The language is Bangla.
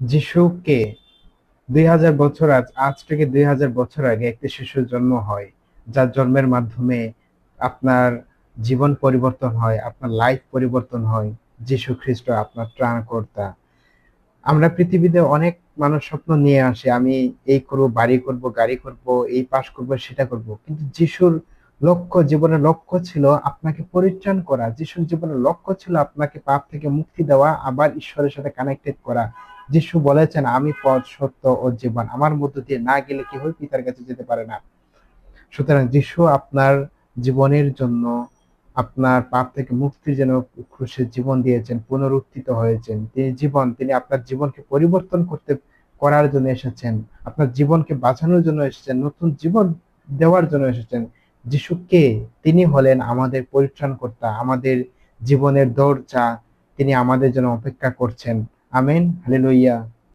যিশুকে 2000 বছর আজ থেকে 2000 বছর আগে একটি শিশুর জন্ম হয়, যার জন্মের মাধ্যমে আপনার জীবন পরিবর্তন হয়, আপনার লাইফ পরিবর্তন হয়। যিশু খ্রিস্ট আপনার ত্রাণকর্তা। আমরা পৃথিবীতে অনেক মানুষ স্বপ্ন নিয়ে আসে, আমি এই করব, বাড়ি করব, গাড়ি করব, এই পাশ করব, সেটা করব, কিন্তু যিশুর জীবনের লক্ষ্য ছিল আপনাকে পরিত্রাণ করা। যিশুর জীবনের লক্ষ্য ছিল আপনাকে পাপ থেকে মুক্তি দেওয়া, আবার ঈশ্বরের সাথে কানেক্টেড করা। যিশু বলেছেন, আমি পথ, সত্য ও জীবন, আমার মধ্য দিয়ে না গেলে কেউ পিতার কাছে যেতে পারে না। সুতরাং যিশু আপনার জীবনের জন্য, আপনার পাপ থেকে মুক্তির জন্য ক্রুশে জীবন দিয়েছেন, পুনরুত্থিত হয়েছেন। তিনি আপনার জীবনকে পরিবর্তন করার জন্য এসেছেন, আপনার জীবনকে বাঁচানোর জন্য এসেছেন, নতুন জীবন দেওয়ার জন্য এসেছেন। যিশু কে? তিনি হলেন আমাদের পরিত্রাণকর্তা, আমাদের জীবনের দরজা। তিনি আমাদের জন্য অপেক্ষা করছেন। Amen, hallelujah.